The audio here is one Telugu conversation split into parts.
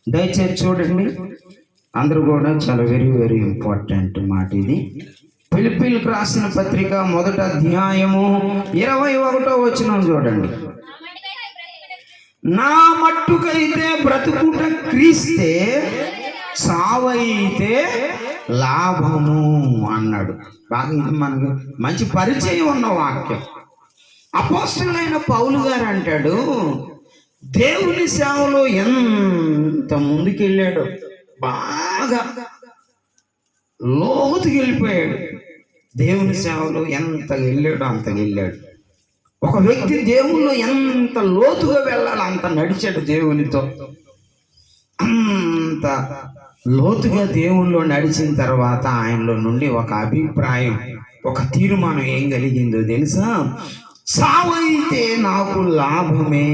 దయచేసి చూడండి, అందరూ కూడా చాలా వెరీ వెరీ ఇంపార్టెంట్ మాట ఇది. ఫిలిప్పీలకు రాసిన పత్రిక 1వ అధ్యాయము 21వ వచనం చూడండి. నా మట్టుకైతే బ్రతుకుట క్రీస్తే, చావైతే లాభము అన్నాడు. బాగా ఇది మనకు మంచి పరిచయం ఉన్న వాక్యం. అపోస్తలుడైన పౌలు గారు అంటాడు, దేవుని సేవలో ఎంత ముందుకెళ్ళాడు, బాగా లోతుకి వెళ్ళిపోయాడు. దేవుని సేవలో ఎంత వెళ్ళాడో అంతగా వెళ్ళాడు. ఒక వ్యక్తి దేవుళ్ళు ఎంత లోతుగా వెళ్ళాలి అంత నడిచాడు దేవునితో. అంత లోతుగా దేవుల్లో నడిచిన తర్వాత ఆయనలో నుండి ఒక అభిప్రాయం, ఒక తీర్మానం ఏం కలిగిందో తెలుసా? చావైతే నాకు లాభమే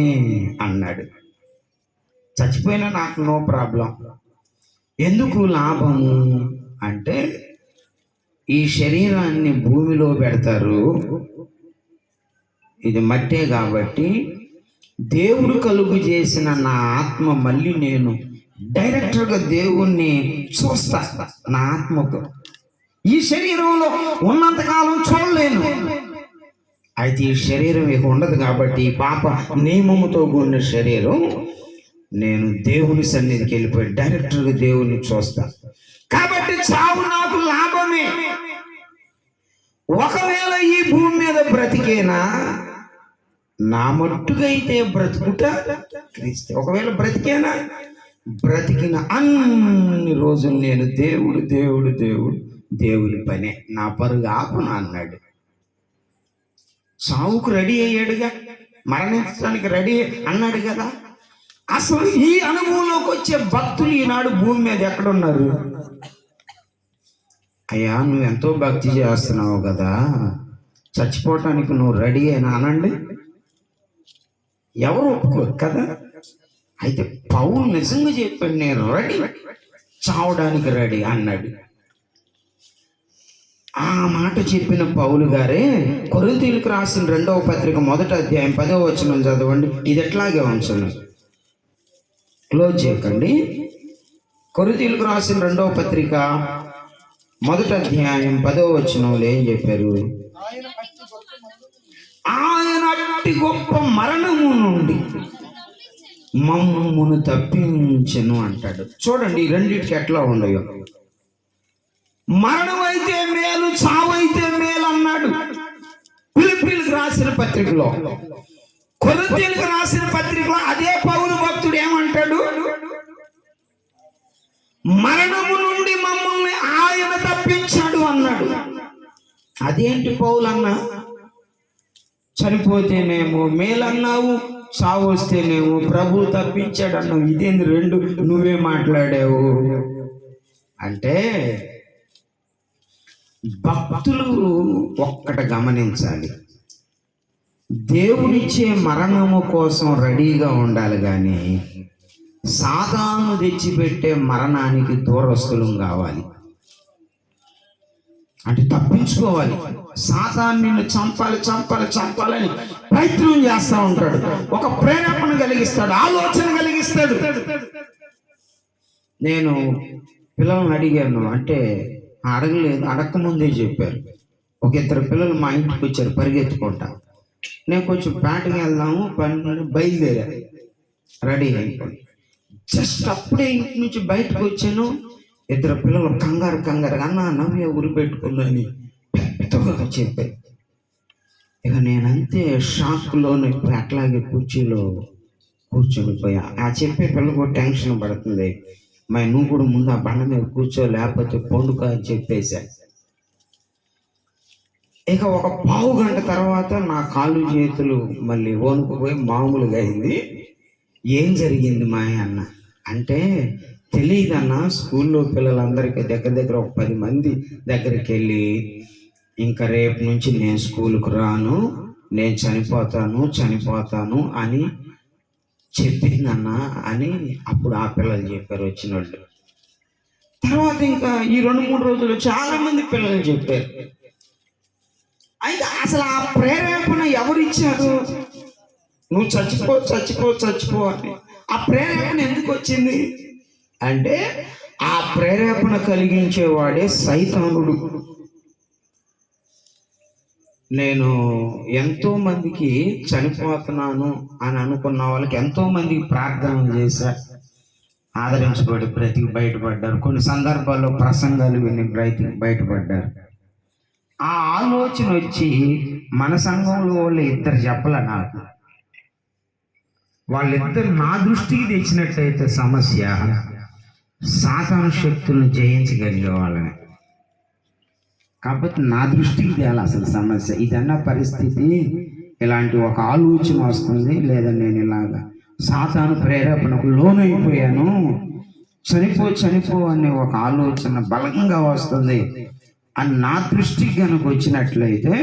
అన్నాడు. చచ్చిపోయినా నాకు నో ప్రాబ్లం. ఎందుకు లాభము అంటే, ఈ శరీరాన్ని భూమిలో పెడతారు, ఇది మట్టే కాబట్టి దేవుడు కలుగు చేసిన నా ఆత్మ మళ్ళీ నేను డైరెక్ట్గా దేవుణ్ణి చూస్తా. నా ఆత్మకు ఈ శరీరంలో ఉన్నంతకాలం చూడలేను. అయితే ఈ శరీరం ఇక ఉండదు కాబట్టి, పాప నియమముతో కూడిన శరీరం, నేను దేవుని సన్నిధికి వెళ్ళిపోయి డైరెక్ట్గా దేవుని చూస్తా. కాబట్టి చావు నాకు లాభమే. ఒకవేళ ఈ భూమి మీద బ్రతికేనా, నా మట్టుకైతే బ్రతుకుట క్రీస్తే. ఒకవేళ బ్రతికేనా, బ్రతికిన అన్ని రోజులు నేను దేవుడు దేవుడు దేవుడు దేవుని పనే, నా పరుగు ఆపునా అన్నాడు. సావుకు రెడీ అయ్యాడుగా, మరణించడానికి రెడీ అన్నాడు కదా. అసలు ఈ అనుభవంలోకి వచ్చే భక్తులు ఈనాడు భూమి మీద ఎక్కడున్నారు? అయ్యా, నువ్వు ఎంతో భక్తి చేస్తున్నావు కదా, చచ్చిపోవటానికి నువ్వు రెడీ అయినా అనండి. ఎవరు ఒప్పుకోరు కదా. అయితే పౌలు నిజంగా చెప్పాడు, నేను రెడీ, చావడానికి రెడీ అన్నాడు. ఆ మాట చెప్పిన పౌలు గారే కొరింథీయులకు రాసిన 2వ పత్రిక 1వ అధ్యాయం 10వ వచనం చదవండి. ఇది ఎట్లాగే ఉంచండి, క్లోజ్ చేయకండి. కొరింథీయులకు రాసిన 2వ పత్రిక 1వ అధ్యాయం 10వ వచనంలో ఏం చెప్పారు? ఆయన అట్టి గొప్ప మరణము నుండి మమ్మును తప్పించెను అంటాడు. చూడండి ఈ రెండింటికి ఎట్లా ఉన్నాయో. మరణం అయితే మేలు, చావైతే మేలు అన్నాడు ఫిలిప్పీలకు రాసిన పత్రికలో. కొరింథీయులకు రాసిన పత్రికలో అదే పౌలు భక్తుడు ఏమంటాడు? మరణము నుండి మమ్మల్ని ఆయన తప్పించాడు అన్నాడు. అదేంటి పౌలు అన్నా? చనిపోతేనేమో మేలన్నావు, చావు వస్తేనేమో ప్రభు తప్పించాడు అన్నావు. ఇదేంది రెండు నువ్వే మాట్లాడావు అంటే, భక్తులు ఒక్కటి గమనించాలి, దేవునిచ్చే మరణము కోసం రెడీగా ఉండాలి కానీ సాతాను తెచ్చిపెట్టే మరణానికి దూరస్తులం కావాలి. అంటే తప్పించుకోవాలి. సాతాను నిన్ను చంపాలి చంపాలి చంపాలని ప్రయత్నం చేస్తూ ఉంటాడు. ఒక ప్రేరేపణ కలిగిస్తాడు, ఆలోచన కలిగిస్తాడు. నేను పిల్లల్ని అడిగాను, అంటే అడగలేదు, అడగకముందే చెప్పారు. ఒక 2 పిల్లలు మా ఇంటికి వచ్చారు పరిగెత్తుకుంటా. నేను కొంచెం బ్యాటింగ్ వెళ్దాము పని బయలుదేరా, రెడీ అయిపోయి జస్ట్ అప్పుడే ఇంటి నుంచి బయటకు వచ్చాను. 2 పిల్లలు కంగారు అన్న నవ్వే ఉరి పెట్టుకుందని పెద్దగా చెప్పారు. ఇక నేనంతే షాక్లోనే అట్లాగే కుర్చీలో కూర్చొనిపోయా. ఆ చెప్పే పిల్లలకు టెన్షన్ పడుతుంది, మరి నువ్వు కూడా ముందు ఆ బండ మీద కూర్చో, లేకపోతే పండుగ అని చెప్పేశా. ఇక ఒక పావు గంట తర్వాత నా కాళ్ళు చేతులు మళ్ళీ వణుకుపోయి మామూలుగా అయింది. ఏం జరిగింది మా అన్న అంటే, తెలియదన్నా, స్కూల్లో పిల్లలందరికీ దగ్గర ఒక 10 మంది దగ్గరికి వెళ్ళి, ఇంకా రేపు నుంచి నేను స్కూల్కు రాను, నేను చనిపోతాను అని చెప్పిందన్నా అని అప్పుడు ఆ పిల్లలు చెప్పారు వచ్చిన వాళ్ళు. తర్వాత ఇంకా ఈ 2-3 రోజులు చాలా మంది పిల్లలు చెప్పారు. అయితే అసలు ఆ ప్రేరేపణ ఎవరిచ్చారు? నువ్వు చచ్చిపో అని. ఆ ప్రేరేపణ ఎందుకు వచ్చింది అంటే ఆ ప్రేరేపణ కలిగించేవాడే సైతానుడు. నేను ఎంతో మందికి చనిపోతున్నాను అని అనుకున్న వాళ్ళకి ఎంతో మందికి ప్రార్థన చేశా, ఆదరించబడి బ్రతికి బయటపడ్డారు. కొన్ని సందర్భాల్లో ప్రసంగాలు విని బయటపడ్డారు. ఆ ఆలోచన వచ్చి మన సంఘంలో వాళ్ళు ఇద్దరు చెప్పలే నాకు. వాళ్ళిద్దరు నా దృష్టికి తెచ్చినట్లయితే సమస్య సాతాను శక్తులను జయించగలిగే వాళ్ళని. కాబట్టి నా దృష్టికి తేలా అసలు సమస్య ఇదన్న పరిస్థితి, ఇలాంటి ఒక ఆలోచన వస్తుంది, లేదా నేను ఇలాగా సాతాను ప్రేరేపణకు లోనైపోయాను, చనిపో అనే ఒక ఆలోచన బలంగా వస్తుంది అని నా దృష్టికి కనుక వచ్చినట్లయితే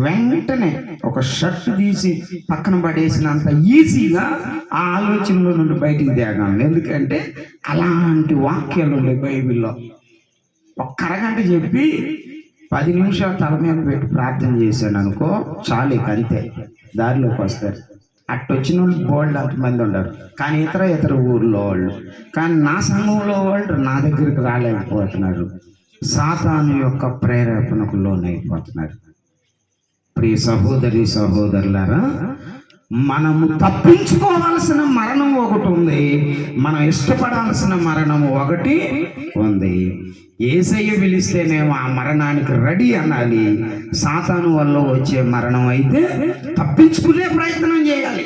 వెంటనే ఒక షర్ట్ తీసి పక్కన పడేసినంత ఈజీగా ఆ ఆలోచనలో నుండి బయటికి తేగలను. ఎందుకంటే అలాంటి వాక్యాలు ఉన్నాయి బైబిల్లో. ఒక్క అరగంట చెప్పి 10 నిమిషాలు తల మీద పెట్టి ప్రార్థన చేశాను అనుకో, చాలు, ఇక అంతే, దారిలోకి వస్తారు. అట్టొచ్చిన వాళ్ళు బోల్డ్ అంతమంది ఉండరు, కానీ ఇతర ఊర్లో వాళ్ళు. కానీ నా సంఘంలో వాళ్ళు నా దగ్గరికి రాలేకపోతున్నారు, సాతాను యొక్క ప్రేరేపణకు లోనైపోతున్నారు. ప్రియ సహోదరి సహోదరులారా, మనము తప్పించుకోవాల్సిన మరణం ఒకటి ఉంది, మనం ఇష్టపడాల్సిన మరణం ఒకటి ఉంది. యేసయ్య పిలిస్తేనేమో ఆ మరణానికి రెడీ అనాలి. సాతాను వల్ల వచ్చే మరణం అయితే తప్పించుకునే ప్రయత్నం చేయాలి.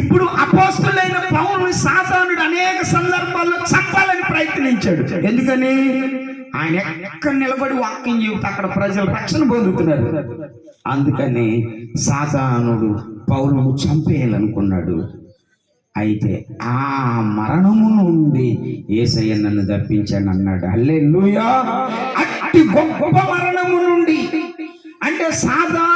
ఇప్పుడు అపోస్తలుడైన పౌలుని సాతానుడు అనేక సందర్భాల్లో చంపాలని ప్రయత్నించాడు. ఎందుకని? ఆయన ఎక్కడ నిలబడి వాక్యం చెబుతూ అక్కడ ప్రజలు రక్షణ పొందుతున్నారు. అందుకని సాతానుడు పౌలును చంపేయాలనుకున్నాడు. అయితే ఆ మరణము నుండి యేసయ్య నన్ను తప్పించాను అన్నాడు. హల్లెలూయా. అట్టి గొప్ప మరణము నుండి అంటే సాతాను